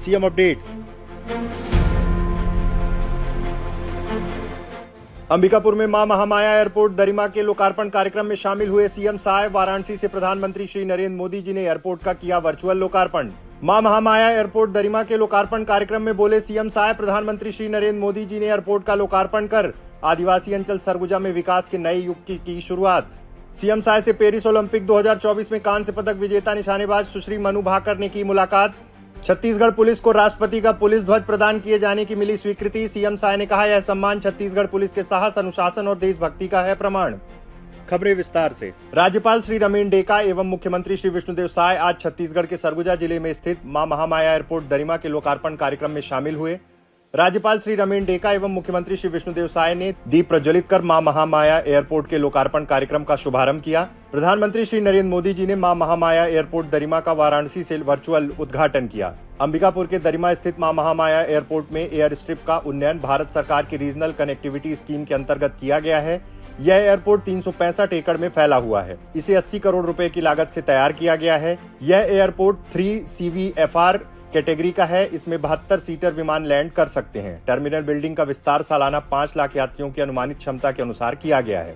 CM updates. Ambikapur में मां Mahamaya airport Darima के लोकार्पण कार्यक्रम में शामिल हुए सीएम साहब। वाराणसी से प्रधानमंत्री श्री नरेंद्र मोदी जी ने एयरपोर्ट का किया वर्चुअल लोकार्पण। मां महामाया एयरपोर्ट दरिमा के लोकार्पण कार्यक्रम में बोले सीएम साहब, प्रधानमंत्री श्री नरेंद्र मोदी जी ने एयरपोर्ट का लोकार्पण कर आदिवासी अंचल सरगुजा में विकास के नए युग की शुरुआत। सीएम साहब से पेरिस ओलंपिक 2024 में कांस्य पदक विजेता निशानेबाज सुश्री मनु भाकर ने की मुलाकात। छत्तीसगढ़ पुलिस को राष्ट्रपति का पुलिस ध्वज प्रदान किए जाने की मिली स्वीकृति। सीएम साय ने कहा, यह सम्मान छत्तीसगढ़ पुलिस के साहस, अनुशासन और देशभक्ति का है प्रमाण। खबरें विस्तार से। राज्यपाल श्री रमेन डेका एवं मुख्यमंत्री श्री विष्णुदेव साय आज छत्तीसगढ़ के सरगुजा जिले में स्थित मां महामाया एयरपोर्ट दरिमा के लोकार्पण कार्यक्रम में शामिल हुए। राज्यपाल श्री रमेन डेका एवं मुख्यमंत्री श्री विष्णुदेव साय ने दीप प्रज्वलित कर मां महामाया एयरपोर्ट के लोकार्पण कार्यक्रम का शुभारंभ किया। प्रधानमंत्री श्री नरेंद्र मोदी जी ने मां महामाया एयरपोर्ट दरिमा का वाराणसी से वर्चुअल उद्घाटन किया। अंबिकापुर के दरिमा स्थित मां महामाया एयरपोर्ट में एयर स्ट्रिप का उन्नयन भारत सरकार की रीजनल कनेक्टिविटी स्कीम के अंतर्गत किया गया है। यह एयरपोर्ट 365 एकड़ में फैला हुआ है। इसे 80 करोड़ रुपए की लागत से तैयार किया गया है। यह एयरपोर्ट 3 CVFR कैटेगरी का है। इसमें 72 सीटर विमान लैंड कर सकते हैं। टर्मिनल बिल्डिंग का विस्तार सालाना 5 लाख यात्रियों की अनुमानित क्षमता के अनुसार किया गया है।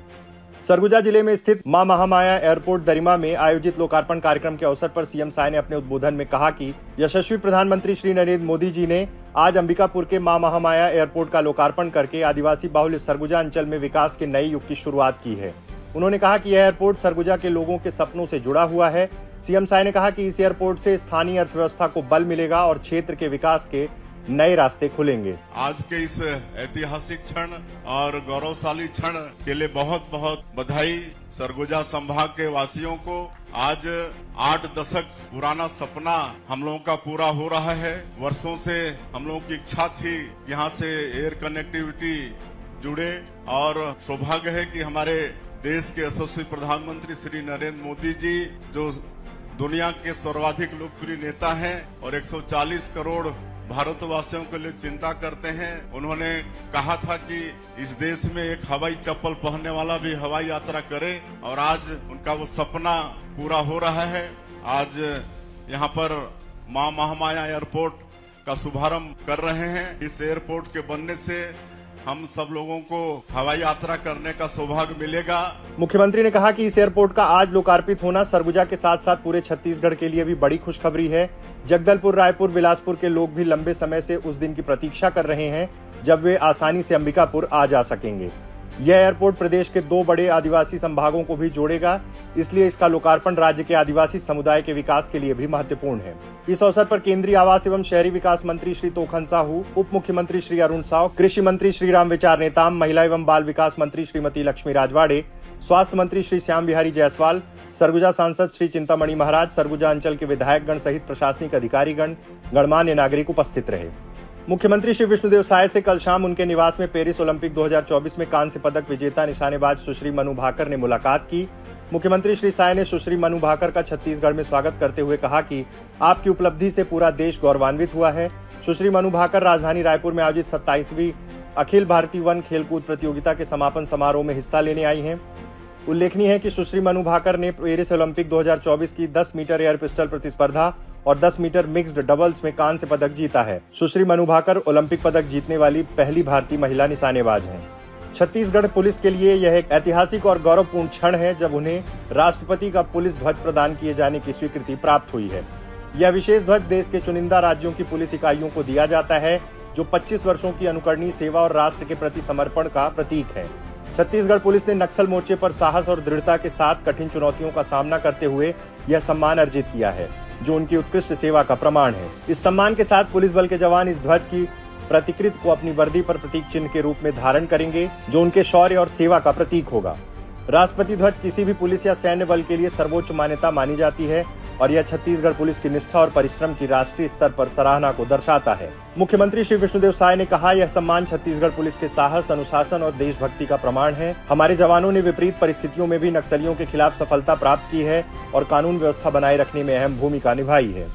सरगुजा जिले में स्थित मां महामाया एयरपोर्ट दरिमा में आयोजित लोकार्पण कार्यक्रम के अवसर पर सीएम साय ने अपने उद्बोधन में कहा कि यशस्वी प्रधानमंत्री श्री नरेंद्र मोदी जी ने आज अंबिकापुर के मां महामाया एयरपोर्ट का लोकार्पण करके आदिवासी बाहुल्य सरगुजा अंचल में विकास के नए युग की शुरुआत की है। उन्होंने कहा कि यह एयरपोर्ट सरगुजा के लोगों के सपनों से जुड़ा हुआ है। सीएम साय ने कहा कि इस एयरपोर्ट से स्थानीय अर्थव्यवस्था को बल मिलेगा और क्षेत्र के विकास के नए रास्ते खुलेंगे। आज के इस ऐतिहासिक क्षण और गौरवशाली क्षण के लिए बहुत बहुत बधाई। सरगुजा संभाग के वासियों को आज 8 दशक पुराना सपना हम लोगों का पूरा हो रहा है। वर्षों से हम लोगों की इच्छा थी यहाँ से एयर कनेक्टिविटी जुड़े और सौभाग्य है कि हमारे देश के यशस्वी प्रधानमंत्री श्री नरेंद्र मोदी जी, जो दुनिया के सर्वाधिक लोकप्रिय नेता हैं और 140 करोड़ भारतवासियों के लिए चिंता करते हैं, उन्होंने कहा था कि इस देश में एक हवाई चप्पल पहनने वाला भी हवाई यात्रा करे और आज उनका वो सपना पूरा हो रहा है। आज यहाँ पर मां महामाया एयरपोर्ट का शुभारंभ कर रहे हैं। इस एयरपोर्ट के बनने से हम सब लोगों को हवाई यात्रा करने का सौभाग्य मिलेगा। मुख्यमंत्री ने कहा कि इस एयरपोर्ट का आज लोकार्पित होना सरगुजा के साथ साथ पूरे छत्तीसगढ़ के लिए भी बड़ी खुशखबरी है। जगदलपुर, रायपुर, बिलासपुर के लोग भी लंबे समय से उस दिन की प्रतीक्षा कर रहे हैं जब वे आसानी से अंबिकापुर आ जा सकेंगे। यह एयरपोर्ट प्रदेश के 2 बड़े आदिवासी संभागों को भी जोड़ेगा, इसलिए इसका लोकार्पण राज्य के आदिवासी समुदाय के विकास के लिए भी महत्वपूर्ण है। इस अवसर पर केंद्रीय आवास एवं शहरी विकास मंत्री श्री तोखन साहू, उप मुख्यमंत्री श्री अरुण साव, कृषि मंत्री श्री रामविचार नेताम, महिला एवं बाल विकास मंत्री श्रीमती लक्ष्मी राजवाड़े, स्वास्थ्य मंत्री श्री श्याम बिहारी जायसवाल, सरगुजा सांसद श्री चिंतामणि महाराज, सरगुजा अंचल के विधायकगण सहित प्रशासनिक अधिकारीगण, गणमान्य नागरिक उपस्थित रहे। मुख्यमंत्री श्री विष्णुदेव साय से कल शाम उनके निवास में पेरिस ओलंपिक 2024 में कांस्य पदक विजेता निशानेबाज सुश्री मनु भाकर ने मुलाकात की। मुख्यमंत्री श्री साय ने सुश्री मनु भाकर का छत्तीसगढ़ में स्वागत करते हुए कहा कि आपकी उपलब्धि से पूरा देश गौरवान्वित हुआ है। सुश्री मनु भाकर राजधानी रायपुर में आयोजित 27वीं अखिल भारतीय वन खेलकूद प्रतियोगिता के समापन समारोह में हिस्सा लेने आई हैं। उल्लेखनीय है कि सुश्री मनु भाकर ने पेरिस ओलंपिक 2024 की 10 मीटर एयर पिस्टल प्रतिस्पर्धा और 10 मीटर मिक्स्ड डबल्स में कांस्य पदक जीता है। सुश्री मनु भाकर ओलंपिक पदक जीतने वाली पहली भारतीय महिला निशानेबाज हैं। छत्तीसगढ़ पुलिस के लिए यह एक ऐतिहासिक और गौरवपूर्ण क्षण है जब उन्हें राष्ट्रपति का पुलिस ध्वज प्रदान किए जाने की स्वीकृति प्राप्त हुई है। यह विशेष ध्वज देश के चुनिंदा राज्यों की पुलिस इकाइयों को दिया जाता है, जो 25 वर्षों की अनुकरणीय सेवा और राष्ट्र के प्रति समर्पण का प्रतीक है। छत्तीसगढ़ पुलिस ने नक्सल मोर्चे पर साहस और दृढ़ता के साथ कठिन चुनौतियों का सामना करते हुए यह सम्मान अर्जित किया है, जो उनकी उत्कृष्ट सेवा का प्रमाण है। इस सम्मान के साथ पुलिस बल के जवान इस ध्वज की प्रतिकृति को अपनी वर्दी पर प्रतीक चिन्ह के रूप में धारण करेंगे, जो उनके शौर्य और सेवा का प्रतीक होगा। राष्ट्रपति ध्वज किसी भी पुलिस या सैन्य बल के लिए सर्वोच्च मान्यता मानी जाती है और यह छत्तीसगढ़ पुलिस की निष्ठा और परिश्रम की राष्ट्रीय स्तर पर सराहना को दर्शाता है। मुख्यमंत्री श्री विष्णुदेव साय ने कहा, यह सम्मान छत्तीसगढ़ पुलिस के साहस, अनुशासन और देशभक्ति का प्रमाण है। हमारे जवानों ने विपरीत परिस्थितियों में भी नक्सलियों के खिलाफ सफलता प्राप्त की है और कानून व्यवस्था बनाए रखने में अहम भूमिका निभाई है।